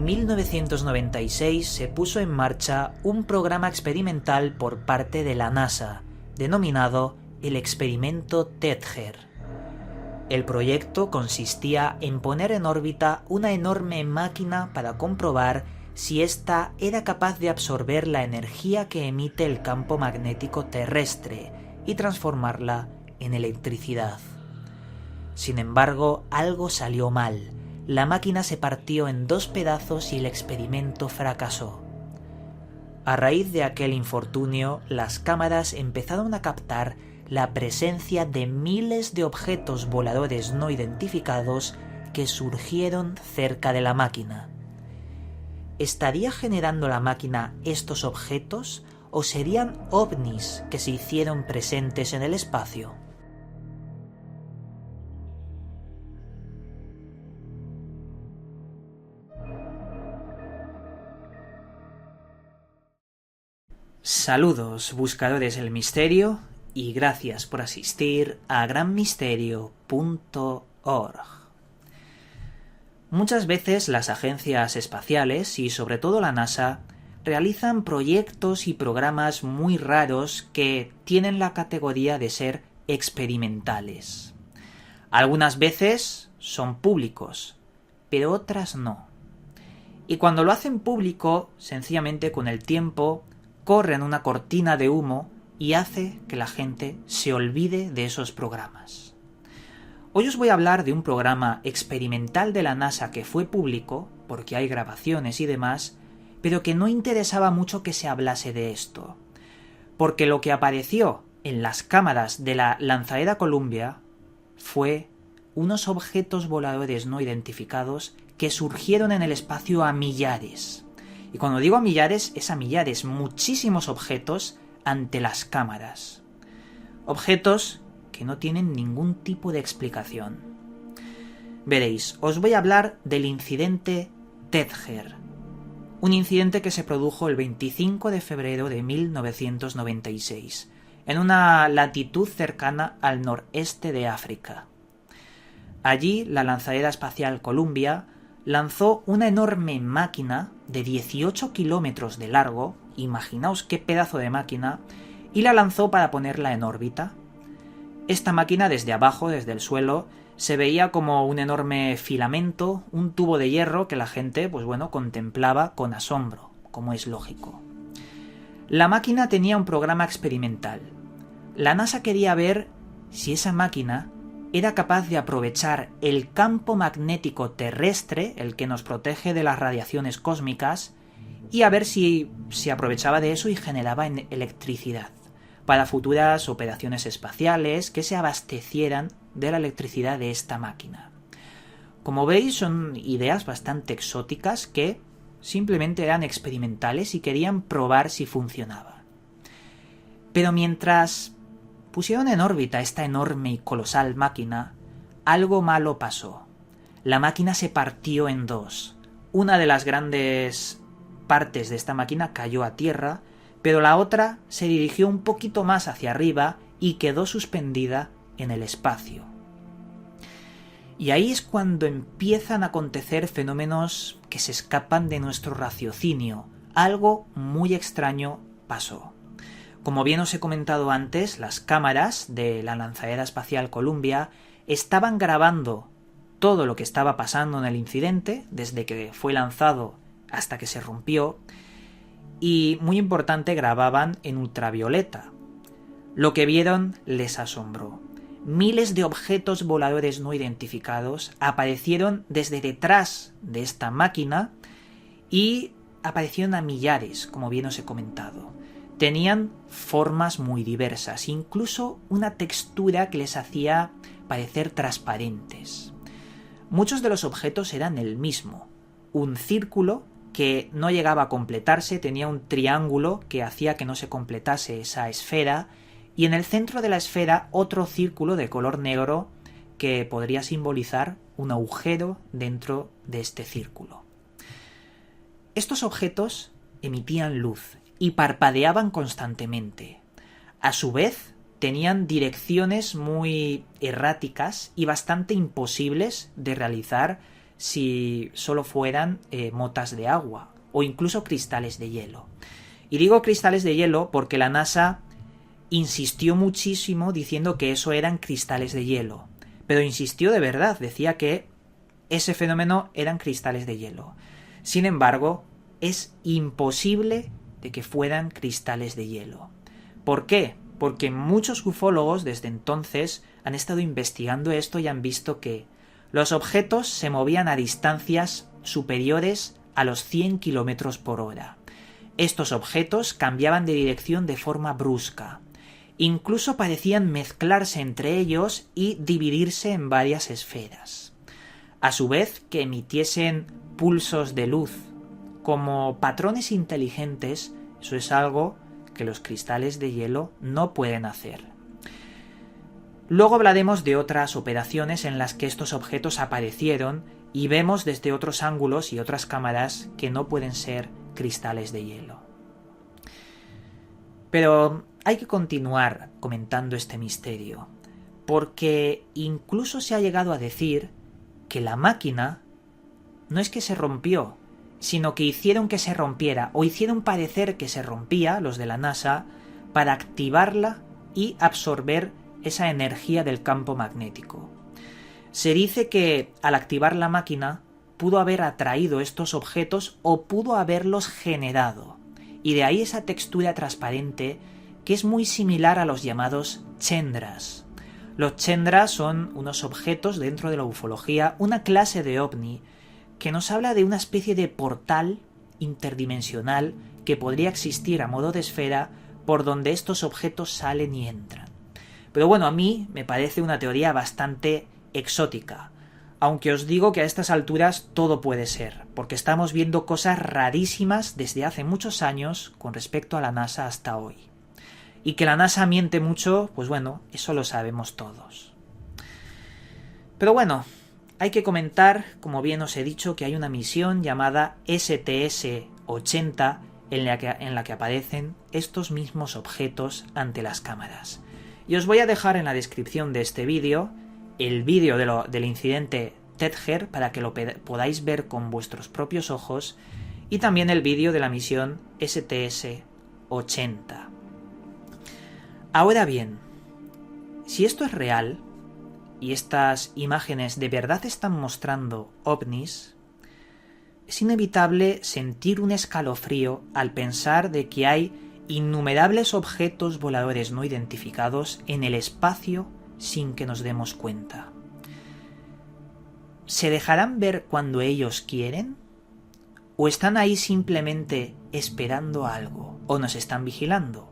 1996 se puso en marcha un programa experimental por parte de la NASA, denominado el Experimento Tether. El proyecto consistía en poner en órbita una enorme máquina para comprobar si ésta era capaz de absorber la energía que emite el campo magnético terrestre y transformarla en electricidad. Sin embargo, algo salió mal. La máquina se partió en dos pedazos y el experimento fracasó. A raíz de aquel infortunio, las cámaras empezaron a captar la presencia de miles de objetos voladores no identificados que surgieron cerca de la máquina. ¿Estaría generando la máquina estos objetos o serían ovnis que se hicieron presentes en el espacio? Saludos, buscadores del misterio, y gracias por asistir a granmisterio.org. Muchas veces las agencias espaciales, y sobre todo la NASA, realizan proyectos y programas muy raros que tienen la categoría de ser experimentales. Algunas veces son públicos, pero otras no. Y cuando lo hacen público, sencillamente con el tiempo, corren una cortina de humo y hace que la gente se olvide de esos programas. Hoy os voy a hablar de un programa experimental de la NASA que fue público, porque hay grabaciones y demás, pero que no interesaba mucho que se hablase de esto, porque lo que apareció en las cámaras de la lanzadera Columbia fue unos objetos voladores no identificados que surgieron en el espacio a millares. Y cuando digo a millares, es a millares, muchísimos objetos ante las cámaras. Objetos que no tienen ningún tipo de explicación. Veréis, os voy a hablar del incidente Tether. Un incidente que se produjo el 25 de febrero de 1996, en una latitud cercana al noreste de África. Allí, la lanzadera espacial Columbia lanzó una enorme máquina de 18 kilómetros de largo, imaginaos qué pedazo de máquina, y la lanzó para ponerla en órbita. Esta máquina desde abajo, desde el suelo, se veía como un enorme filamento, un tubo de hierro que la gente, contemplaba con asombro, como es lógico. La máquina tenía un programa experimental. La NASA quería ver si esa máquina era capaz de aprovechar el campo magnético terrestre, el que nos protege de las radiaciones cósmicas, y a ver si se aprovechaba de eso y generaba electricidad para futuras operaciones espaciales que se abastecieran de la electricidad de esta máquina. Como veis, son ideas bastante exóticas que simplemente eran experimentales y querían probar si funcionaba. Pero mientras pusieron en órbita esta enorme y colosal máquina, algo malo pasó. La máquina se partió en dos. Una de las grandes partes de esta máquina cayó a tierra, pero la otra se dirigió un poquito más hacia arriba y quedó suspendida en el espacio. Y ahí es cuando empiezan a acontecer fenómenos que se escapan de nuestro raciocinio. Algo muy extraño pasó. Como bien os he comentado antes, las cámaras de la lanzadera espacial Columbia estaban grabando todo lo que estaba pasando en el incidente, desde que fue lanzado hasta que se rompió, y muy importante, grababan en ultravioleta. Lo que vieron les asombró. Miles de objetos voladores no identificados aparecieron desde detrás de esta máquina y aparecieron a millares, como bien os he comentado. Tenían formas muy diversas, incluso una textura que les hacía parecer transparentes. Muchos de los objetos eran el mismo, un círculo que no llegaba a completarse, tenía un triángulo que hacía que no se completase esa esfera, y en el centro de la esfera otro círculo de color negro que podría simbolizar un agujero dentro de este círculo. Estos objetos emitían luz y parpadeaban constantemente. A su vez, tenían direcciones muy erráticas y bastante imposibles de realizar si solo fueran motas de agua o incluso cristales de hielo. Y digo cristales de hielo porque la NASA insistió muchísimo diciendo que eso eran cristales de hielo, pero insistió de verdad, decía que ese fenómeno eran cristales de hielo. Sin embargo, es imposible de que fueran cristales de hielo. ¿Por qué? Porque muchos ufólogos desde entonces han estado investigando esto y han visto que los objetos se movían a distancias superiores a los 100 km por hora. Estos objetos cambiaban de dirección de forma brusca. Incluso parecían mezclarse entre ellos y dividirse en varias esferas. A su vez, que emitiesen pulsos de luz como patrones inteligentes, eso es algo que los cristales de hielo no pueden hacer. Luego hablaremos de otras operaciones en las que estos objetos aparecieron y vemos desde otros ángulos y otras cámaras que no pueden ser cristales de hielo. Pero hay que continuar comentando este misterio, porque incluso se ha llegado a decir que la máquina no es que se rompió, sino que hicieron que se rompiera, o hicieron parecer que se rompía, los de la NASA, para activarla y absorber esa energía del campo magnético. Se dice que al activar la máquina pudo haber atraído estos objetos o pudo haberlos generado, y de ahí esa textura transparente que es muy similar a los llamados chendras. Los chendras son unos objetos dentro de la ufología, una clase de ovni que nos habla de una especie de portal interdimensional que podría existir a modo de esfera por donde estos objetos salen y entran. Pero bueno, a mí me parece una teoría bastante exótica, aunque os digo que a estas alturas todo puede ser, porque estamos viendo cosas rarísimas desde hace muchos años con respecto a la NASA hasta hoy. Y que la NASA miente mucho, pues bueno, eso lo sabemos todos. Pero bueno, hay que comentar, como bien os he dicho, que hay una misión llamada STS-80 en la que aparecen estos mismos objetos ante las cámaras. Y os voy a dejar en la descripción de este vídeo el vídeo del incidente Tether para que lo podáis ver con vuestros propios ojos y también el vídeo de la misión STS-80. Ahora bien, si esto es real y estas imágenes de verdad están mostrando ovnis, es inevitable sentir un escalofrío al pensar de que hay innumerables objetos voladores no identificados en el espacio sin que nos demos cuenta. ¿Se dejarán ver cuando ellos quieren? ¿O están ahí simplemente esperando algo? ¿O nos están vigilando?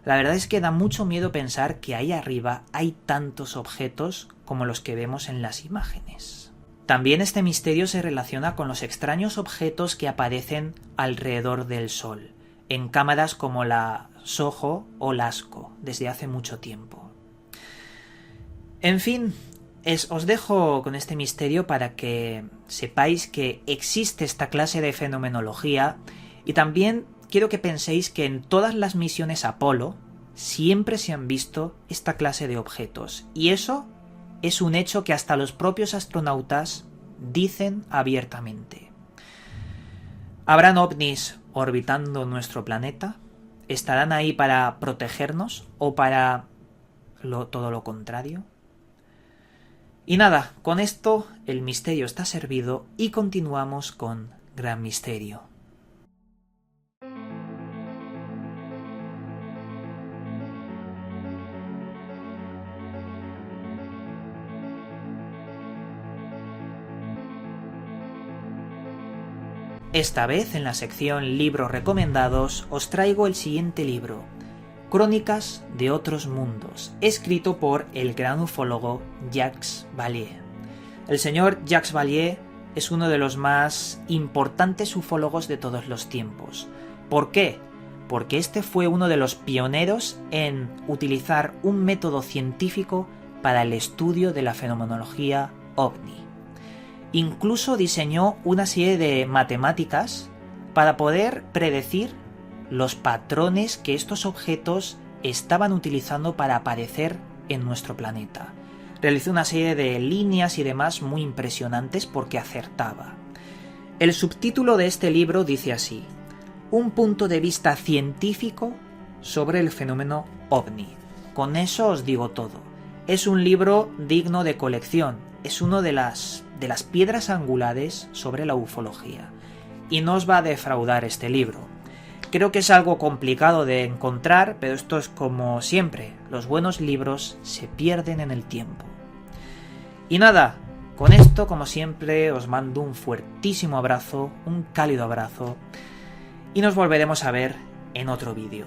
La verdad es que da mucho miedo pensar que ahí arriba hay tantos objetos como los que vemos en las imágenes. También este misterio se relaciona con los extraños objetos que aparecen alrededor del Sol, en cámaras como la SOHO o LASCO, desde hace mucho tiempo. En fin, os dejo con este misterio para que sepáis que existe esta clase de fenomenología y también quiero que penséis que en todas las misiones Apolo siempre se han visto esta clase de objetos. Y eso es un hecho que hasta los propios astronautas dicen abiertamente. ¿Habrán ovnis orbitando nuestro planeta? ¿Estarán ahí para protegernos o para todo lo contrario? Y nada, con esto el misterio está servido y continuamos con Gran Misterio. Esta vez, en la sección Libros recomendados, os traigo el siguiente libro, Crónicas de otros mundos, escrito por el gran ufólogo Jacques Vallée. El señor Jacques Vallée es uno de los más importantes ufólogos de todos los tiempos. ¿Por qué? Porque este fue uno de los pioneros en utilizar un método científico para el estudio de la fenomenología ovni. Incluso diseñó una serie de matemáticas para poder predecir los patrones que estos objetos estaban utilizando para aparecer en nuestro planeta. Realizó una serie de líneas y demás muy impresionantes porque acertaba. El subtítulo de este libro dice así: un punto de vista científico sobre el fenómeno ovni. Con eso os digo todo. Es un libro digno de colección. Es uno de las piedras angulares sobre la ufología. Y no os va a defraudar este libro. Creo que es algo complicado de encontrar, pero esto es como siempre. Los buenos libros se pierden en el tiempo. Y nada, con esto, como siempre, os mando un fuertísimo abrazo, un cálido abrazo, y nos volveremos a ver en otro vídeo.